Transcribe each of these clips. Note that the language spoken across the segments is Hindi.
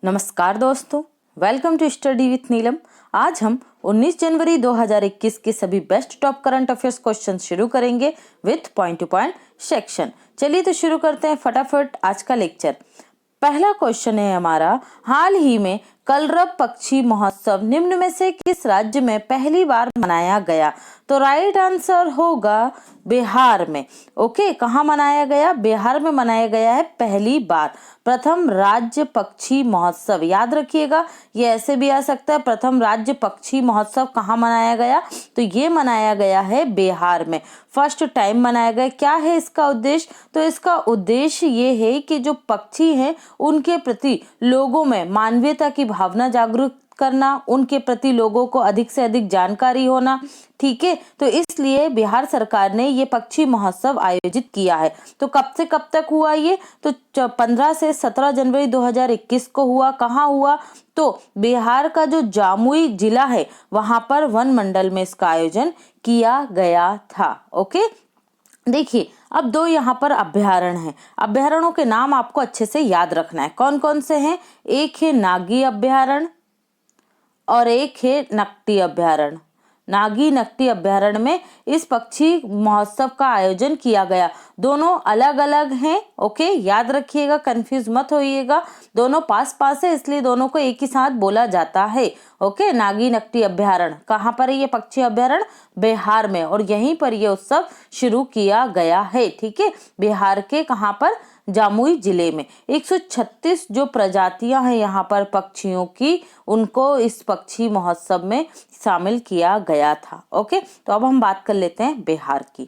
नमस्कार दोस्तों, वेलकम टू स्टडी विथ नीलम। आज हम 19 जनवरी 2021 के सभी best top current affairs question शुरू करेंगे with point two point section. चलिए तो शुरू करते हैं फटाफट आज का लेक्चर। पहला क्वेश्चन है हमारा, हाल ही में कलरव पक्षी महोत्सव निम्न में से किस राज्य में पहली बार मनाया गया? तो राइट आंसर होगा बिहार में। ओके, कहाँ मनाया गया? बिहार में मनाया गया है पहली बार। प्रथम राज्य पक्षी महोत्सव, याद रखिएगा, ये ऐसे भी आ सकता है, प्रथम राज्य पक्षी महोत्सव कहाँ मनाया गया? तो ये मनाया गया है बिहार में, फर्स्ट टाइम मनाया गया। क्या है इसका उद्देश्य? तो इसका उद्देश्य ये है कि जो पक्षी हैं उनके प्रति लोगों में मानवीयता की भावना जागरूक करना, उनके प्रति लोगों को अधिक से अधिक जानकारी होना। ठीक है, तो इसलिए बिहार सरकार ने ये पक्षी महोत्सव आयोजित किया है। तो कब से कब तक हुआ ये? तो 15 से 17 जनवरी 2021 को हुआ। कहाँ हुआ? तो बिहार का जो जामुई जिला है वहां पर वन मंडल में इसका आयोजन किया गया था। ओके, देखिए अब दो यहाँ पर अभ्यारण्य हैं। अभ्यारण्यों के नाम आपको अच्छे से याद रखना है। कौन कौन से हैं? एक है नागी अभ्यारण्य और एक है नकटी अभ्यारण्य। नागी नकटी अभ्यारण्य में इस पक्षी महोत्सव का आयोजन किया गया। दोनों अलग अलग हैं। ओके, याद रखिएगा, कंफ्यूज मत होइएगा। दोनों पास पास है, इसलिए दोनों को एक ही साथ बोला जाता है। ओके, नागी नकटी अभ्यारण्य कहाँ पर है? ये पक्षी अभ्यारण्य बिहार में, और यहीं पर यह उत्सव शुरू किया गया है। ठीक है, बिहार के कहाँ पर? जामुई जिले में। 136 जो प्रजातियां हैं यहाँ पर पक्षियों की, उनको इस पक्षी महोत्सव में शामिल किया गया था। ओके, तो अब हम बात कर लेते हैं बिहार की।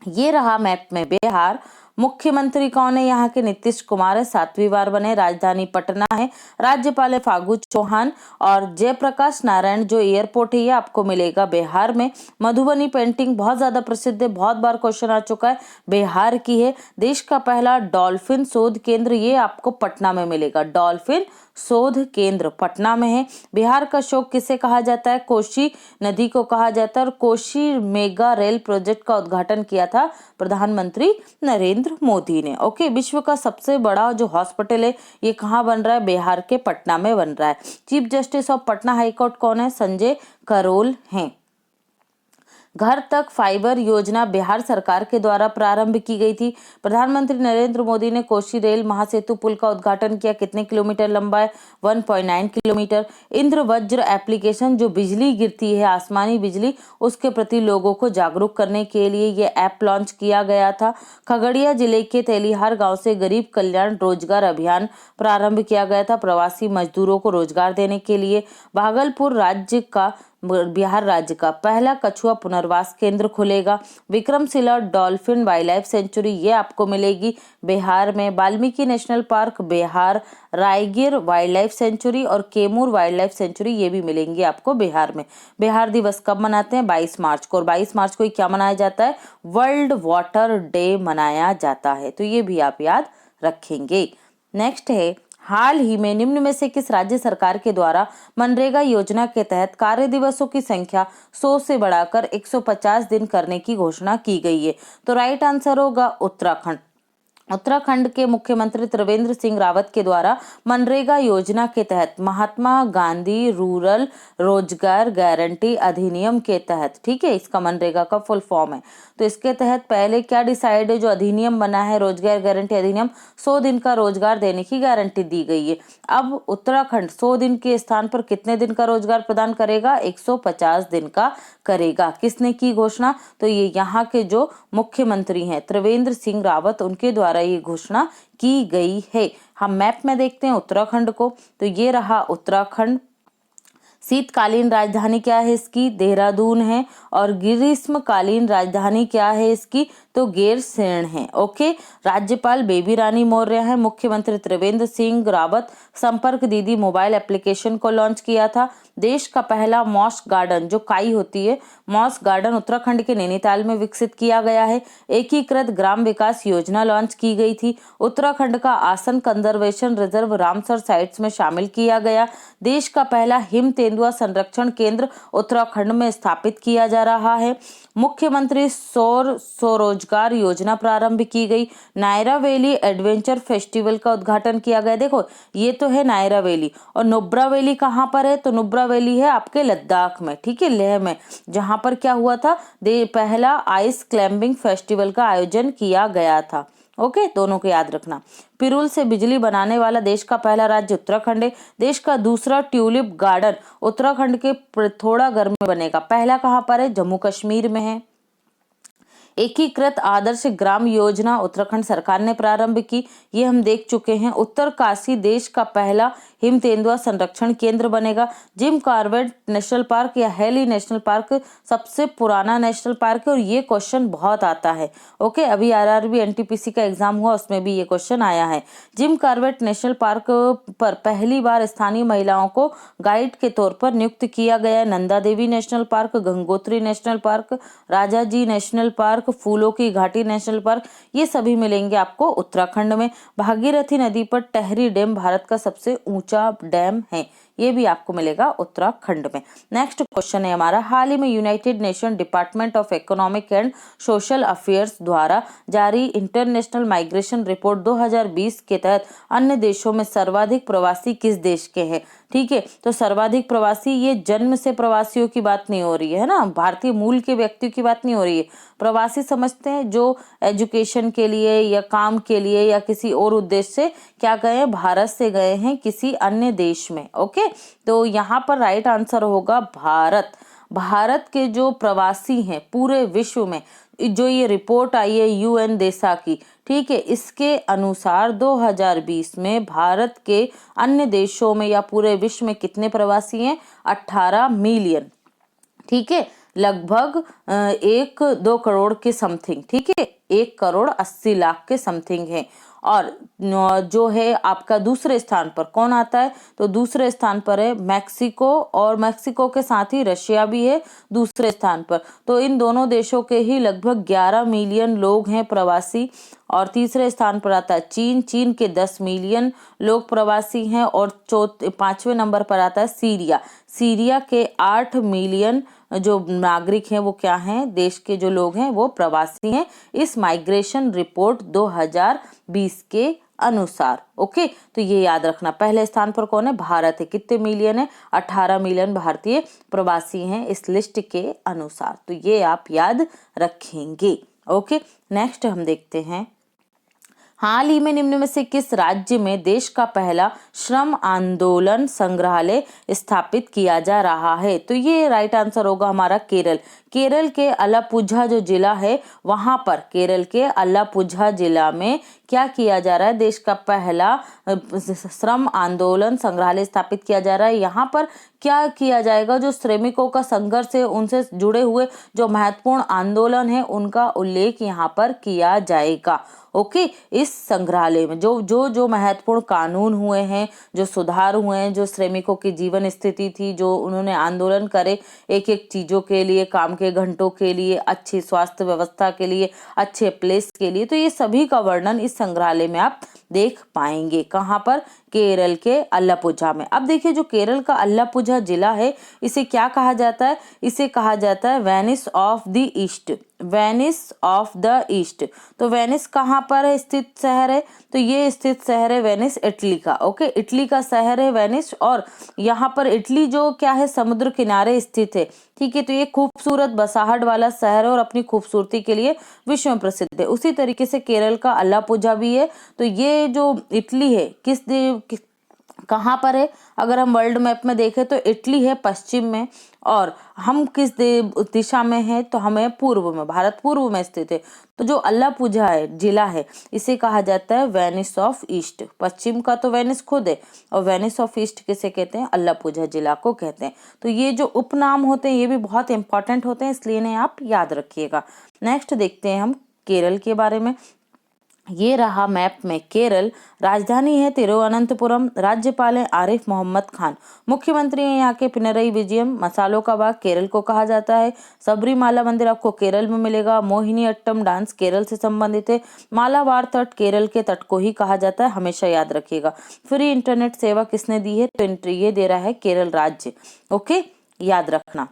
ये रहा मैप में बिहार। मुख्यमंत्री कौन है यहाँ के? नीतीश कुमार है, 7वीं बार बने। राजधानी पटना है। राज्यपाल है फागू चौहान। और जयप्रकाश नारायण जो एयरपोर्ट है ये आपको मिलेगा बिहार में। मधुबनी पेंटिंग बहुत ज्यादा प्रसिद्ध है, बहुत बार क्वेश्चन आ चुका है, बिहार की है। देश का पहला डॉल्फिन शोध केंद्र ये आपको पटना में मिलेगा। डॉल्फिन शोध केंद्र पटना में है। बिहार का शोक किसे कहा जाता है? कोसी नदी को कहा जाता है। और कोसी मेगा रेल प्रोजेक्ट का उद्घाटन किया था प्रधानमंत्री नरेंद्र मोदी ने। ओके, विश्व का सबसे बड़ा जो हॉस्पिटल है ये कहाँ बन रहा है? बिहार के पटना में बन रहा है। Chief justice of Patna high court कौन है? संजय करोल हैं। घर तक फाइबर योजना बिहार सरकार के द्वारा प्रारंभ की गई थी। प्रधानमंत्री नरेंद्र मोदी ने कोसी रेल महासेतु पुल का उद्घाटन किया। कितने किलोमीटर लंबा है? 1.9 किलोमीटर। इंद्र वज्र एप्लीकेशन, जो बिजली गिरती है, आसमानी बिजली, उसके प्रति लोगों को जागरूक करने के लिए ये ऐप लॉन्च किया गया था। खगड़िया जिले के तेलिहार गांव से गरीब कल्याण रोजगार अभियान प्रारंभ किया गया था, प्रवासी मजदूरों को रोजगार देने के लिए। बिहार राज्य का पहला कछुआ पुनर्वास केंद्र खुलेगा। Vikramshila dolphin wild life sanctuary ये आपको मिलेगी बिहार में। Valmiki national park Bihar, Rajgir wild life sanctuary और केमूर वाइल्ड लाइफ सेंचुरी ये भी मिलेंगी आपको बिहार में। बिहार दिवस कब मनाते हैं? 22 मार्च को। और 22 मार्च को क्या मनाया जाता है? वर्ल्ड वाटर डे मनाया जाता है। तो ये भी आप याद रखेंगे। नेक्स्ट है, हाल ही में निम्न में से किस राज्य सरकार के द्वारा मनरेगा योजना के तहत कार्य दिवसों की संख्या 100 से बढ़ाकर 150 दिन करने की घोषणा की गई है? तो राइट आंसर होगा उत्तराखंड। उत्तराखंड के मुख्यमंत्री त्रिवेंद्र सिंह रावत के द्वारा मनरेगा योजना के तहत महात्मा गांधी रूरल रोजगार गारंटी अधिनियम के तहत, ठीक है, इसका मनरेगा का फुल फॉर्म है। तो इसके तहत पहले क्या डिसाइड है? जो अधिनियम बना है रोजगार गारंटी अधिनियम, 100 दिन का रोजगार देने की गारंटी दी गई है। अब उत्तराखंड 100 दिन के स्थान पर कितने दिन का रोजगार प्रदान करेगा? 150 दिन का करेगा। किसने की घोषणा? तो ये यहाँ के जो मुख्यमंत्री हैं त्रिवेंद्र सिंह रावत, उनके द्वारा ये घोषणा की गई है। हम मैप में देखते हैं उत्तराखंड को। तो ये रहा उत्तराखंड। शीतकालीन राजधानी क्या है इसकी? देहरादून है। और ग्रीष्मकालीन राजधानी क्या है इसकी? तो गैरसैंण है। ओके, राज्यपाल बेबी रानी मौर्य है। मुख्यमंत्री त्रिवेंद्र सिंह रावत संपर्क दीदी मोबाइल एप्लीकेशन को लॉन्च किया था। देश का पहला मॉस गार्डन, जो काई होती है, मॉस गार्डन उत्तराखंड के नैनीताल में विकसित किया गया है। एकीकृत ग्राम विकास योजना लॉन्च की गई थी। उत्तराखंड का आसन कंजर्वेशन रिजर्व रामसर साइट्स में शामिल किया गया। देश का पहला हिम तेंदुआ तेंदुआ संरक्षण केंद्र उत्तराखंड में स्थापित किया जा रहा है। मुख्यमंत्री सौर स्वरोजगार योजना प्रारंभ की गई। नायरा वैली एडवेंचर फेस्टिवल का उद्घाटन किया गया। देखो ये तो है नायरा वैली, और नुब्रा वैली कहाँ पर है, तो नुब्रा वैली है आपके लद्दाख में, ठीक है, लेह में, जहां पर क्या हुआ था, पहला आइस क्लाइंबिंग फेस्टिवल का आयोजन किया गया था। ओके, दोनों को याद रखना। पिरूल से बिजली बनाने वाला देश का पहला राज्य उत्तराखंड है। देश का दूसरा ट्यूलिप गार्डन उत्तराखंड के पिथौरागढ़ में बनेगा। पहला कहाँ पर है, जम्मू कश्मीर में है। एकीकृत आदर्श ग्राम योजना उत्तराखंड सरकार ने प्रारंभ की, ये हम देख चुके हैं। उत्तरकाशी देश का पहला हिम तेंदुआ संरक्षण केंद्र बनेगा। जिम कॉर्बेट नेशनल पार्क या हेली नेशनल पार्क सबसे पुराना नेशनल पार्क है, और ये क्वेश्चन बहुत आता है। ओके, अभी आरआरबी एनटीपीसी का एग्जाम हुआ, उसमें भी ये क्वेश्चन आया है। जिम कॉर्बेट नेशनल पार्क पर पहली बार स्थानीय महिलाओं को गाइड के तौर पर नियुक्त किया गया। Nanda Devi national park, Gangotri national park, Rajaji national park, फूलों की घाटी नेशनल पार्क, ये सभी मिलेंगे आपको उत्तराखंड में। भागीरथी नदी पर टेहरी डैम भारत का सबसे ऊंचा डैम है, ये भी आपको मिलेगा उत्तराखंड में। नेक्स्ट क्वेश्चन है हमारा, हाल ही में United nation department of economic and social affairs द्वारा जारी इंटरनेशनल माइग्रेशन रिपोर्ट 2020 के तहत अन्य देशों में सर्वाधिक प्रवासी किस देश के हैं। ठीक है, तो सर्वाधिक प्रवासी, ये जन्म से प्रवासियों की बात नहीं हो रही है ना, भारतीय मूल के व्यक्तियों की बात नहीं हो रही है। प्रवासी समझते हैं जो एजुकेशन के लिए या काम के लिए या किसी और उद्देश्य से क्या गए हैं, भारत से गए हैं किसी अन्य देश में। ओके, तो यहाँ पर राइट आंसर होगा भारत। भारत के जो प्रवासी हैं पूरे विश्व में, जो ये रिपोर्ट आई है यूएन देसा की, ठीक है, इसके अनुसार 2020 में भारत के अन्य देशों में या पूरे विश्व में कितने प्रवासी हैं, 18 मिलियन। ठीक है, लगभग 1-2 करोड़ के समथिंग, ठीक है, 1,80,00,000 के समथिंग है। और जो है आपका दूसरे स्थान पर कौन आता है, तो दूसरे स्थान पर है मैक्सिको, और मैक्सिको के साथ ही रशिया भी है दूसरे स्थान पर। तो इन दोनों देशों के ही लगभग 11 मिलियन लोग हैं प्रवासी। और तीसरे स्थान पर आता है चीन, चीन के 10 मिलियन लोग प्रवासी हैं। और 5वें नंबर पर आता है सीरिया, सीरिया के 8 मिलियन जो नागरिक हैं वो क्या हैं, देश के जो लोग हैं वो प्रवासी हैं, इस माइग्रेशन रिपोर्ट 2020 के अनुसार। ओके, तो ये याद रखना। पहले स्थान पर कौन है, भारत है। कितने मिलियन है, 18 मिलियन भारतीय प्रवासी हैं इस लिस्ट के अनुसार, तो ये आप याद रखेंगे। ओके, नेक्स्ट हम देखते हैं, हाल ही में निम्न में से किस राज्य में देश का पहला श्रम आंदोलन संग्रहालय स्थापित किया जा रहा है, तो ये राइट आंसर होगा हमारा केरल। केरल के अलापुझा जो जिला है वहां पर, केरल के अलापुझा जिला में क्या किया जा रहा है, देश का पहला श्रम आंदोलन संग्रहालय स्थापित किया जा रहा है। यहाँ पर क्या किया जाएगा, जो श्रमिकों का संघर्ष है उनसे जुड़े हुए जो महत्वपूर्ण आंदोलन है उनका उल्लेख यहाँ पर किया जाएगा। ओके, इस संग्रहालय में जो महत्वपूर्ण कानून हुए हैं, जो सुधार हुए हैं, जो श्रमिकों की जीवन स्थिति थी, जो उन्होंने आंदोलन करे एक एक चीजों के लिए, काम के घंटों के लिए, अच्छी स्वास्थ्य व्यवस्था के लिए, अच्छे प्लेस के लिए, तो ये सभी का वर्णन इस संग्रहालय में आप देख पाएंगे। कहाँ पर, केरल के अलापुझा में। अब देखिए, जो केरल का अलापुझा जिला है इसे क्या कहा जाता है, इसे कहा जाता है Venice of the east, Venice of the east. तो वेनिस कहाँ पर है स्थित शहर है, तो ये स्थित शहर है वेनिस इटली का। ओके, इटली का शहर है वेनिस, और यहाँ पर इटली जो क्या है, समुद्र किनारे स्थित है। ठीक है, तो ये खूबसूरत बसाहट वाला शहर है और अपनी खूबसूरती के लिए विश्व में प्रसिद्ध है। उसी तरीके से केरल का अलापुझा भी है। तो ये जो इटली है कहाँ पर है, अगर हम वर्ल्ड मैप में देखें तो इटली है पश्चिम में, और हम किस दिशा में हैं, तो हमें पूर्व में, भारत पूर्व में स्थित है। तो जो अलापुझा है जिला है इसे कहा जाता है वेनिस ऑफ ईस्ट। पश्चिम का तो वेनिस खुद है, और वेनिस ऑफ ईस्ट किसे कहते हैं, अलापुझा जिला को कहते हैं। तो ये जो उपनाम होते हैं ये भी बहुत इंपॉर्टेंट होते हैं, इसलिए इन्हें आप याद रखिएगा। नेक्स्ट देखते हैं हम केरल के बारे में। ये रहा मैप में केरल, राजधानी है तिरुवनंतपुरम, राज्यपाल है आरिफ मोहम्मद खान, मुख्यमंत्री है यहाँ के पिनरई विजयम, मसालों का बाग केरल को कहा जाता है, सबरीमाला मंदिर आपको केरल में मिलेगा, मोहिनी अट्टम डांस केरल से संबंधित है, मालाबार तट केरल के तट को ही कहा जाता है, हमेशा याद रखिएगा। फ्री इंटरनेट सेवा किसने दी है, तो ये दे रहा है केरल राज्य। ओके, याद रखना।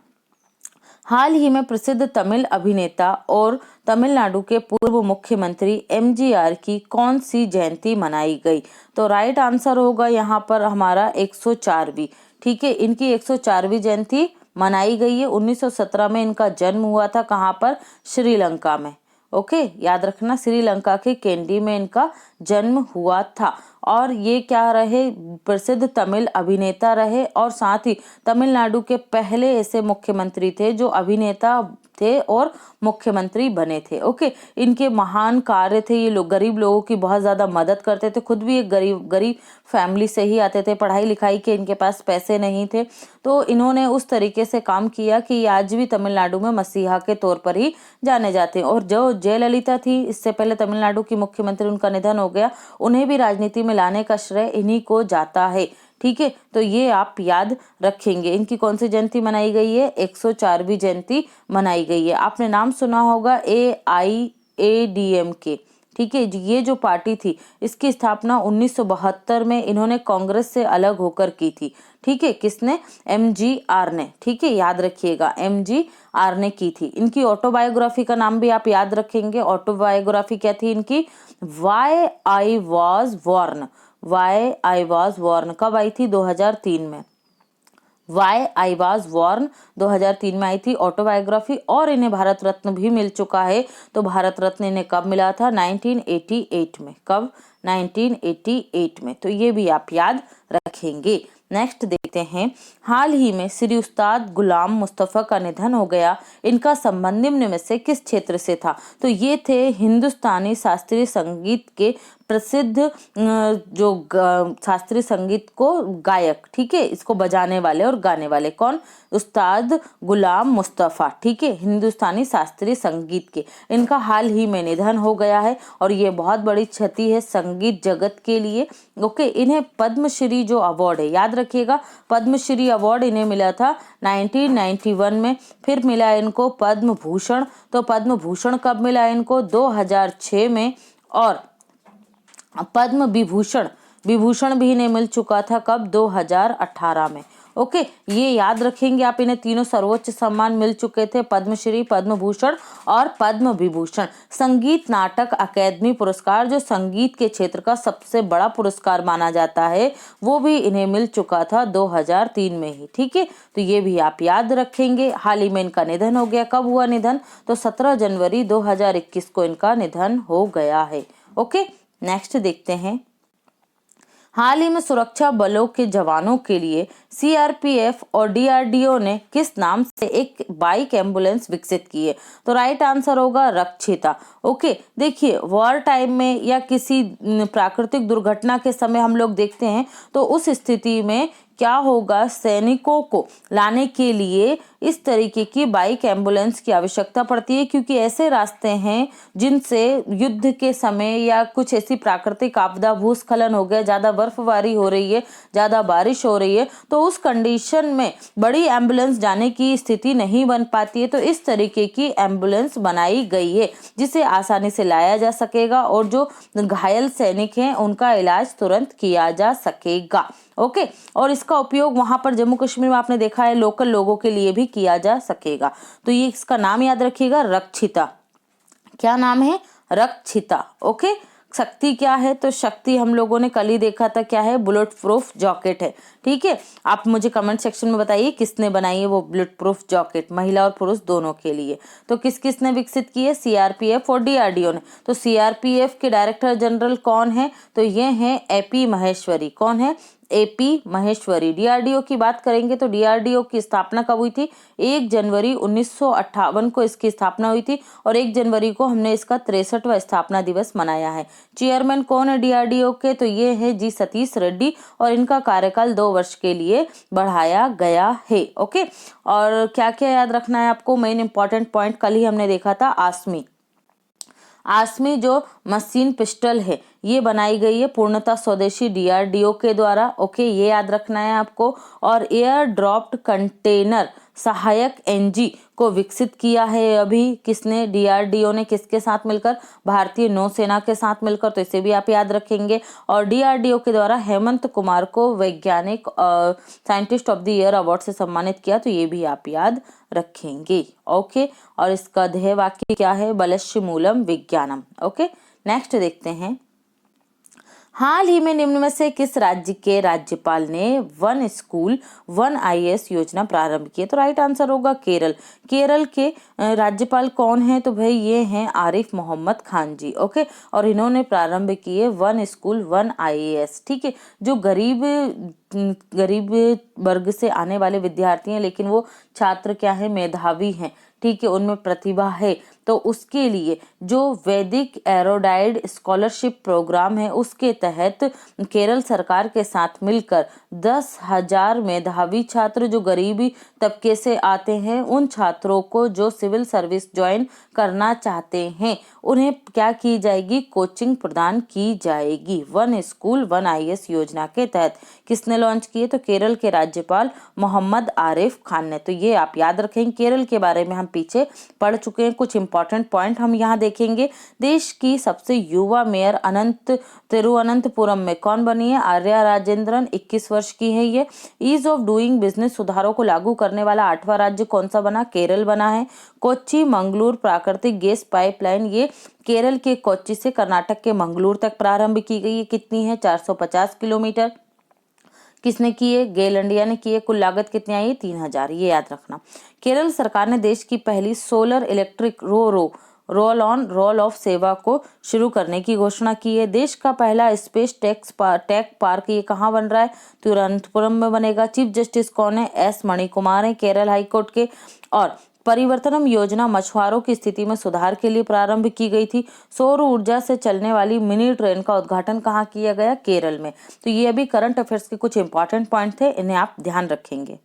हाल ही में प्रसिद्ध तमिल अभिनेता और तमिलनाडु के पूर्व मुख्यमंत्री एमजीआर की कौन सी जयंती मनाई गई, तो राइट आंसर होगा यहाँ पर हमारा 104वीं। ठीक है, इनकी 104वीं जयंती मनाई गई है। 1917 में इनका जन्म हुआ था, कहाँ पर, श्रीलंका में। ओके, याद रखना, श्रीलंका के कैंडी में इनका जन्म हुआ था। और ये क्या रहे, प्रसिद्ध तमिल अभिनेता रहे और साथ ही तमिलनाडु के पहले ऐसे मुख्यमंत्री थे जो अभिनेता थे और मुख्यमंत्री बने थे। ओके, इनके महान कार्य थे, ये लोग गरीब लोगों की बहुत ज्यादा मदद करते थे, खुद भी एक गरीब फैमिली से ही आते थे, पढ़ाई लिखाई के इनके पास पैसे नहीं थे, तो इन्होंने उस तरीके से काम किया कि आज भी तमिलनाडु में मसीहा के तौर पर ही जाने जाते हैं। और जो जयललिता थी, इससे पहले तमिलनाडु की मुख्यमंत्री, उनका निधन हो गया, उन्हें भी राजनीति में लाने का श्रेय इन्हीं को जाता है। ठीक है, तो ये आप याद रखेंगे। इनकी कौन सी जयंती मनाई गई है, 104वीं जयंती मनाई गई है। आपने नाम सुना होगा AIADMK। ठीक है, ये जो पार्टी थी इसकी स्थापना 1972 में इन्होंने कांग्रेस से अलग होकर की थी। ठीक है, किसने, MGR ने। ठीक है, याद रखिएगा, MGR ने की थी। इनकी ऑटोबायोग्राफी का नाम भी आप याद रखेंगे। ऑटोबायोग्राफी क्या थी इनकी, why I was born. Why I was born कब आई थी, 2003 में। वाई आई वॉज वॉर्न 2003 में आई थी ऑटोबायोग्राफी। और इन्हें भारत रत्न भी मिल चुका है। तो भारत रत्न इन्हें कब मिला था, 1988 में। कब, 1988 में। तो ये भी आप याद रखेंगे। नेक्स्ट देखते हैं, हाल ही में श्री उस्ताद गुलाम मुस्तफा का निधन हो गया, इनका संबंध निम्न में से किस क्षेत्र से था, तो ये थे हिंदुस्तानी शास्त्रीय संगीत के प्रसिद्ध जो शास्त्रीय संगीत को गायक, ठीक है, इसको बजाने वाले और गाने वाले, कौन, उस्ताद गुलाम मुस्तफा। ठीक है, हिंदुस्तानी शास्त्रीय संगीत के, इनका हाल ही में निधन हो गया है और ये बहुत बड़ी क्षति है संगीत जगत के लिए। ओके, इन्हें पद्मश्री जो अवार्ड है, याद रखिएगा, पद्मश्री अवार्ड इन्हें मिला था 1991 में। फिर मिला इनको पद्म भूषण, तो पद्म भूषण कब मिला इनको, 2006 में। और पद्म विभूषण भी इन्हें मिल चुका था कब, 2018 में। ओके, ये याद रखेंगे आप, इन्हें तीनों सर्वोच्च सम्मान मिल चुके थे, पद्मश्री, पद्म भूषण और पद्म विभूषण। संगीत नाटक अकादमी पुरस्कार, जो संगीत के क्षेत्र का सबसे बड़ा पुरस्कार माना जाता है, वो भी इन्हें मिल चुका था 2003 में ही। ठीक है, तो ये भी आप याद रखेंगे। हाल ही में इनका निधन हो गया। कब हुआ निधन, तो 17 जनवरी 2021 को इनका निधन हो गया है। ओके, नेक्स्ट देखते हैं, हाल ही में सुरक्षा बलों के जवानों के लिए CRPF और DRDO ने किस नाम से एक बाइक एम्बुलेंस विकसित की है, तो राइट आंसर होगा रक्षिता। ओके, देखिए, वॉर टाइम में या किसी प्राकृतिक दुर्घटना के समय हम लोग देखते हैं तो उस स्थिति में क्या होगा, सैनिकों को लाने के लिए इस तरीके की बाइक एम्बुलेंस की आवश्यकता पड़ती है, क्योंकि ऐसे रास्ते हैं जिनसे युद्ध के समय या कुछ ऐसी प्राकृतिक आपदा, भूस्खलन हो गया, ज्यादा बर्फबारी हो रही है, ज्यादा बारिश हो रही है, तो उस कंडीशन में बड़ी एम्बुलेंस जाने की स्थिति नहीं बन पाती है। तो इस तरीके की एम्बुलेंस बनाई गई है जिसे आसानी से लाया जा सकेगा और जो घायल सैनिक हैं उनका इलाज तुरंत किया जा सकेगा। ओके, और इसका उपयोग वहां पर जम्मू कश्मीर में आपने देखा है लोकल लोगों के लिए भी किया जा सकेगा। तो ये इसका नाम याद रखिएगा, रक्षिता। क्या नाम है, रक्षिता। ओके, शक्ति क्या है, तो शक्ति हम लोगों ने कल ही देखा था, क्या है, बुलेट प्रूफ जैकेट है। ठीक है, आप मुझे कमेंट सेक्शन में बताइए किसने बनाई है वो बुलेट प्रूफ जैकेट, महिला और पुरुष दोनों के लिए। तो किस किसने विकसित की है, CRPF और DRDO ने। तो CRPF के डायरेक्टर जनरल कौन है, तो ये हैं AP महेश्वरी। कौन है, AP महेश्वरी। DRDO की बात करेंगे तो DRDO की स्थापना कब हुई थी, 1 जनवरी 1958 को इसकी स्थापना हुई थी और 1 जनवरी को हमने इसका 63वां स्थापना दिवस मनाया है। चेयरमैन कौन है DRDO के, तो ये है जी सतीश रेड्डी और इनका कार्यकाल 2 वर्ष के लिए बढ़ाया गया है। ओके, और क्या क्या याद रखना है आपको, मेन इंपॉर्टेंट पॉइंट कल ही हमने देखा था, आसमी। आसमी जो मशीन पिस्टल है ये बनाई गई है पूर्णतः स्वदेशी DRDO के द्वारा। ओके, ये याद रखना है आपको। और एयर ड्रॉप्ड कंटेनर सहायक NG को विकसित किया है अभी किसने? DRDO ने। किसके साथ मिलकर? भारतीय नौसेना के साथ मिलकर। तो इसे भी आप याद रखेंगे। और DRDO के द्वारा हेमंत कुमार को वैज्ञानिक scientist of the year award से सम्मानित किया। तो ये भी आप याद रखेंगे। ओके, और इसका ध्येय वाक्य क्या है? बलश्य मूलम विज्ञानम। ओके, नेक्स्ट देखते हैं। हाल ही में निम्न में से किस राज्य के राज्यपाल ने वन स्कूल वन IAS योजना प्रारंभ की है? तो राइट आंसर होगा केरल। केरल के राज्यपाल कौन है? तो भाई ये हैं आरिफ मोहम्मद खान जी। ओके, और इन्होंने प्रारंभ किए वन स्कूल वन IAS। ठीक है, जो गरीब वर्ग से आने वाले विद्यार्थी हैं लेकिन वो छात्र क्या है? मेधावी हैं। ठीक है, उनमें प्रतिभा है। तो उसके लिए जो वैदिक एरोडाइड स्कॉलरशिप प्रोग्राम है उसके तहत केरल सरकार के साथ मिलकर 10,000 मेधावी छात्र जो गरीबी तबके से आते हैं उन छात्रों को जो सिविल सर्विस ज्वाइन करना चाहते हैं उन्हें क्या की जाएगी? कोचिंग प्रदान की जाएगी। वन स्कूल वन IAS योजना के तहत किसने लॉन्च किए? तो केरल के राज्यपाल मोहम्मद आरिफ खान ने। तो ये आप याद रखेंगे। केरल के बारे में हम पीछे पढ़ चुके हैं। कुछ इंपॉर्टेंट पॉइंट हम यहाँ देखेंगे। देश की सबसे युवा मेयर तिरुवनंतपुरम में कौन बनी है? आर्या राजेंद्रन। 21 वर्ष की है ये। ईज ऑफ डूइंग बिजनेस सुधारों को लागू करने वाला 8वां राज्य कौन सा बना? केरल बना है। कोच्चि मंगलूर प्राकृतिक गैस पाइपलाइन ये केरल के कोच्चि से कर्नाटक के मंगलूर तक प्रारंभ की गई है। कितनी है? 450 किलोमीटर। किसने किए? गेल इंडिया ने किए। कुल लागत कितनी आई? 3,000। ये याद रखना। केरल सरकार ने देश की पहली solar electric roll on roll of सेवा को शुरू करने की घोषणा की है। देश का पहला स्पेस टेक पार्क ये कहाँ बन रहा है? तिरुवनंतपुरम में बनेगा। चीफ जस्टिस कौन है? S मणिकुमार है केरल हाईकोर्ट के। और परिवर्तनम योजना मछुआरों की स्थिति में सुधार के लिए प्रारंभ की गई थी। सौर ऊर्जा से चलने वाली मिनी ट्रेन का उद्घाटन कहाँ किया गया? केरल में। तो ये अभी करंट अफेयर्स के कुछ इंपॉर्टेंट पॉइंट थे, इन्हें आप ध्यान रखेंगे।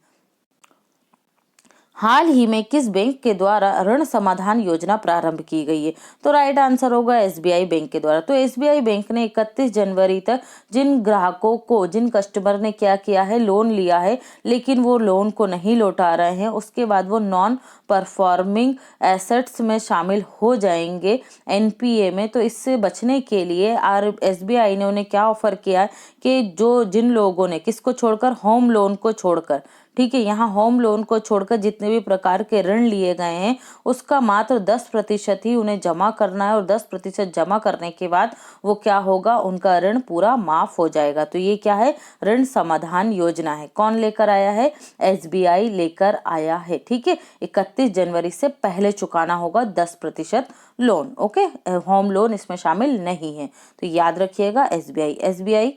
हाल ही में किस बैंक के द्वारा ऋण समाधान योजना प्रारंभ की गई है? तो राइट आंसर होगा SBI बैंक के द्वारा। तो SBI बैंक ने 31 जनवरी तक जिन ग्राहकों को, जिन कस्टमर ने क्या किया है? लोन लिया है लेकिन वो लोन को नहीं लौटा रहे हैं, उसके बाद वो नॉन परफॉर्मिंग एसेट्स में शामिल हो जाएंगे NPA में। तो इससे बचने के लिए SBI ने उन्हें क्या ऑफर किया कि जिन लोगों ने किसको छोड़कर? होम लोन को छोड़कर। ठीक है, यहाँ होम लोन को छोड़कर जितने भी प्रकार के ऋण लिए गए हैं उसका मात्र 10% ही उन्हें जमा करना है और 10% जमा करने के बाद वो क्या होगा? उनका ऋण पूरा माफ हो जाएगा। तो ये क्या है? ऋण समाधान योजना है। कौन लेकर आया है? SBI लेकर आया है। ठीक है, 31 जनवरी से पहले चुकाना होगा 10% लोन। ओके, होम लोन इसमें शामिल नहीं है। तो याद रखिएगा SBI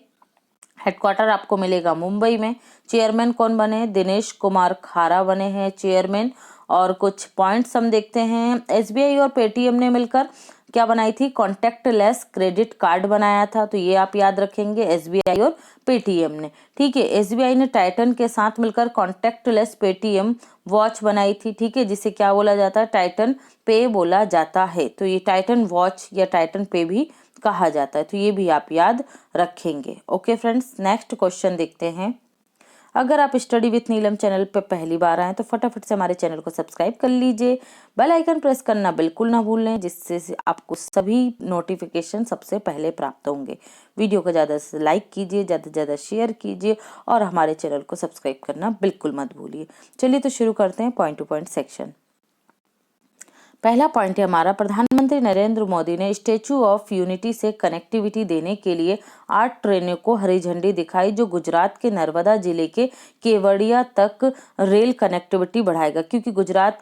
हेडक्वार्टर आपको मिलेगा मुंबई में। चेयरमैन कौन बने? दिनेश कुमार खारा बने हैं चेयरमैन। और कुछ पॉइंट्स हम देखते हैं। SBI और पेटीएम ने मिलकर क्या बनाई थी? कॉन्टैक्टलेस क्रेडिट कार्ड बनाया था। तो ये आप याद रखेंगे SBI और पेटीएम ने। ठीक है, SBI ने टाइटन के साथ मिलकर कॉन्टैक्टलेस पेटीएम वॉच बनाई थी। ठीक है, जिसे क्या बोला जाता है? टाइटन पे बोला जाता है। तो ये टाइटन वॉच या टाइटन पे भी कहा जाता है। तो ये भी आप याद रखेंगे। ओके फ्रेंड्स, नेक्स्ट क्वेश्चन देखते हैं। अगर आप स्टडी विथ नीलम चैनल पर पहली बार आए तो फटाफट से हमारे चैनल को सब्सक्राइब कर लीजिए। बेल आइकन प्रेस करना बिल्कुल ना भूलें, जिससे आपको सभी नोटिफिकेशन सबसे पहले प्राप्त होंगे। वीडियो को ज़्यादा से लाइक कीजिए, ज़्यादा से ज़्यादा शेयर कीजिए और हमारे चैनल को सब्सक्राइब करना बिल्कुल मत भूलिए। चलिए तो शुरू करते हैं पॉइंट टू पॉइंट सेक्शन। पहला पॉइंट है हमारा, प्रधानमंत्री नरेंद्र मोदी ने स्टैचू ऑफ यूनिटी से कनेक्टिविटी देने के लिए 8 ट्रेनों को हरी झंडी दिखाई, जो गुजरात के नर्मदा जिले के केवड़िया तक रेल कनेक्टिविटी बढ़ाएगा। क्योंकि गुजरात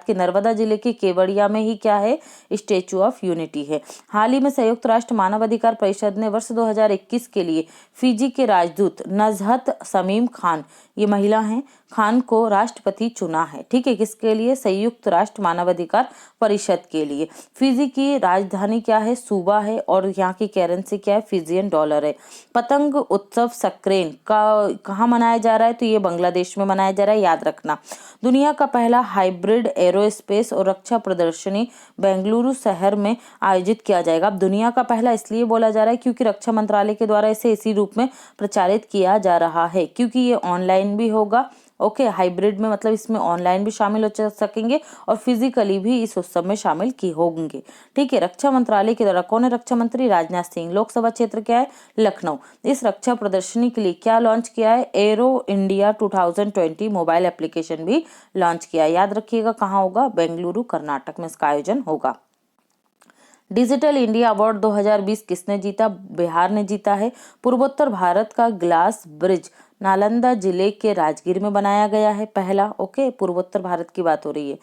के नर्मदा जिले के केवड़िया में ही क्या है? स्टैचू ऑफ यूनिटी है। हाल ही में संयुक्त राष्ट्र मानवाधिकार परिषद ने वर्ष 2021 के लिए फिजी के राजदूत नजहत शमीम खान, ये महिला हैं, खान को राष्ट्रपति चुना है। ठीक है, किसके लिए? संयुक्त राष्ट्र मानवाधिकार परिषद के लिए। फिजी की राजधानी क्या है? सूबा है और यहाँ की करेंसी क्या है, फिजियन डॉलर है। पतंग उत्सव सक्रेन का कहाँ मनाया जा रहा है, तो ये बांग्लादेश में मनाया जा रहा है, याद रखना। दुनिया का पहला हाइब्रिड एरोस्पेस और रक्षा प्रदर्शनी बेंगलुरु शहर में आयोजित किया जाएगा। अब दुनिया का पहला इसलिए बोला जा रहा है क्योंकि रक्षा मंत्रालय के द्वारा इसे इसी रूप में प्रचारित किया जा रहा है, क्योंकि ये ऑनलाइन भी होगा। ओके, हाइब्रिड में मतलब इसमें ऑनलाइन भी शामिल हो सकेंगे और फिजिकली भी इस उत्सव में शामिल की होंगे। ठीक है, रक्षा मंत्रालय के द्वारा कौन है रक्षा मंत्री, राजनाथ सिंह। लोकसभा क्षेत्र क्या है, लखनऊ। इस रक्षा प्रदर्शनी के लिए क्या लॉन्च किया है, एरो इंडिया 2020 मोबाइल एप्लीकेशन भी लॉन्च किया है। याद रखिएगा कहाँ होगा, बेंगलुरु कर्नाटक में इसका आयोजन होगा। डिजिटल इंडिया अवार्ड 2020 किसने जीता, बिहार ने जीता है। पूर्वोत्तर भारत का ग्लास ब्रिज नालंदा जिले के राजगीर में बनाया गया है, पहला। ओके, पूर्वोत्तर भारत की बात हो रही है।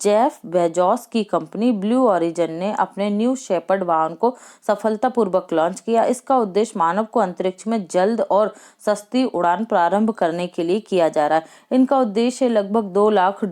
जेफ बेजोस की कंपनी ब्लू ओरिजिन ने अपने न्यू शेपर्ड वाहन को सफलतापूर्वक लॉन्च किया। इसका उद्देश्य मानव को अंतरिक्ष में जल्द और सस्ती उड़ान प्रारंभ करने के लिए किया जा रहा है। इनका उद्देश्य लगभग $2 लाख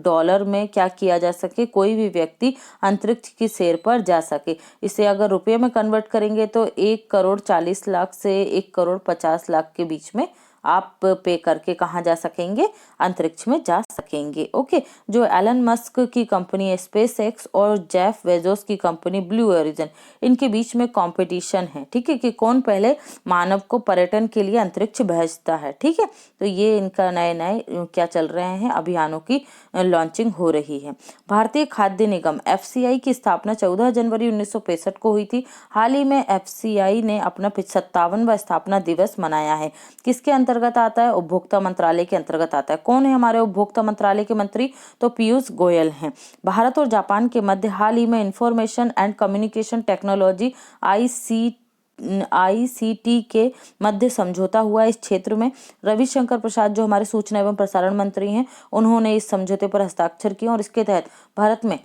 में क्या किया जा सके, कोई भी व्यक्ति अंतरिक्ष की सैर पर जा सके। इसे अगर रुपये में कन्वर्ट करेंगे तो 1,40,00,000 से 1,50,00,000 के बीच में आप पे करके कहाँ जा सकेंगे, अंतरिक्ष में जा सकेंगे। ओके, जो एलन मस्क की कंपनी है स्पेस एक्स और जेफ बेजोस की कंपनी ब्लू ओरिजिन, इनके बीच में कंपटीशन है। ठीक है, कि कौन पहले मानव को पर्यटन के लिए अंतरिक्ष भेजता है। ठीक है, तो ये इनका नए नए क्या चल रहे हैं, अभियानों की लॉन्चिंग हो रही है। भारतीय खाद्य निगम FCI की स्थापना 14 जनवरी 1965 को हुई थी। हाल ही में FCI ने अपना 57वां स्थापना दिवस मनाया है। किसके अंतर्गत आता है, उपभोक्ता मंत्रालय के अंतर्गत आता है। कौन है हमारे उपभोक्ता मंत्रालय के मंत्री, तो पीयूष गोयल हैं। भारत और जापान के मध्य हाल ही में information and communication technology ICT के मध्य समझौता हुआ। इस क्षेत्र में रविशंकर प्रसाद जो हमारे सूचना एवं प्रसारण मंत्री हैं, उन्होंने इस समझौते पर हस्ताक्षर किए और इसके तहत भारत में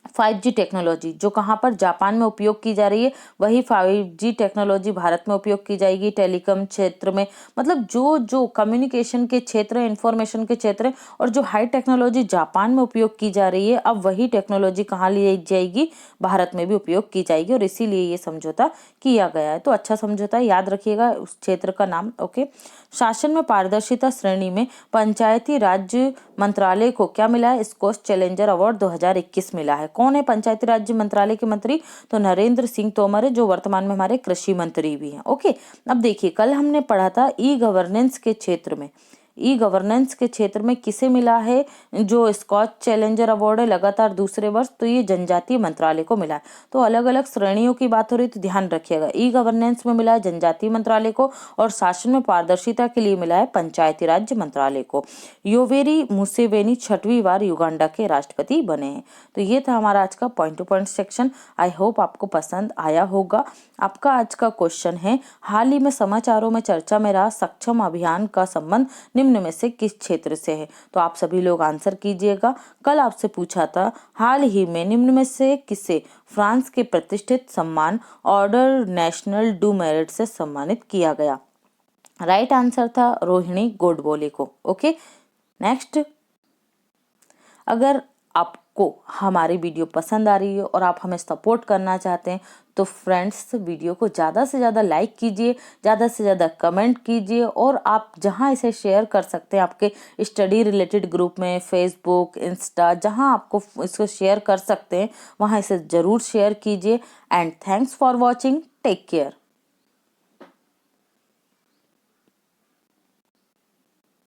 5G टेक्नोलॉजी जो कहाँ पर जापान में उपयोग की जा रही है, वही 5G टेक्नोलॉजी भारत में उपयोग की जाएगी। टेलीकॉम क्षेत्र में, मतलब जो कम्युनिकेशन के क्षेत्र, इंफॉर्मेशन के क्षेत्र और जो हाई टेक्नोलॉजी जापान में उपयोग की जा रही है, अब वही टेक्नोलॉजी कहाँ ली जाएगी, भारत में भी उपयोग की जाएगी और इसीलिए ये समझौता किया गया है। तो अच्छा समझौता, याद रखिएगा उस क्षेत्र का नाम। ओके, शासन में पारदर्शिता श्रेणी में पंचायती राज्य मंत्रालय को क्या मिला है, स्कॉच चैलेंजर अवार्ड 2021 मिला है। कौन है पंचायती राज्य मंत्रालय के मंत्री, तो नरेंद्र सिंह तोमर है, जो वर्तमान में हमारे कृषि मंत्री भी हैं। ओके, अब देखिए कल हमने पढ़ा था ई गवर्नेंस के क्षेत्र में किसे मिला है जो स्कॉच चैलेंजर अवार्ड है लगातार दूसरे वर्ष, तो ये जनजातीय मंत्रालय को मिला है। तो अलग अलग श्रेणियों की बात हो रही है, तो ध्यान रखिएगा। ई गवर्नेंस में मिला है जनजातीय मंत्रालय को और शासन में पारदर्शिता के लिए मिला है पंचायती राज्य मंत्रालय को। योवेरी मुसेवेनी 6वीं बार युगांडा के राष्ट्रपति बने हैं। तो ये था हमारा आज का point two point section. I hope आपको पसंद आया होगा। आपका आज का क्वेश्चन है, हाल ही में समाचारों में चर्चा में रहा सक्षम अभियान का संबंध निम्न में से किस क्षेत्र से है। तो आप सभी लोग आंसर कीजिएगा। कल आपसे पूछा था, हाल ही में निम्न में से किसे फ्रांस के प्रतिष्ठित सम्मान ऑर्डर नेशनल डू मेरिट से सम्मानित किया गया। राइट आंसर था रोहिणी गोडबोले को। ओके, नेक्स्ट, अगर आपको हमारी वीडियो पसंद आ रही है और आप हमें सपोर्ट करना चाहते हैं तो फ्रेंड्स वीडियो को ज़्यादा से ज़्यादा लाइक कीजिए, ज़्यादा से ज़्यादा कमेंट कीजिए और आप जहां इसे शेयर कर सकते हैं आपके स्टडी रिलेटेड ग्रुप में, फेसबुक, इंस्टा, जहां आपको इसको शेयर कर सकते हैं वहां इसे ज़रूर शेयर कीजिए। And thanks for watching, take care.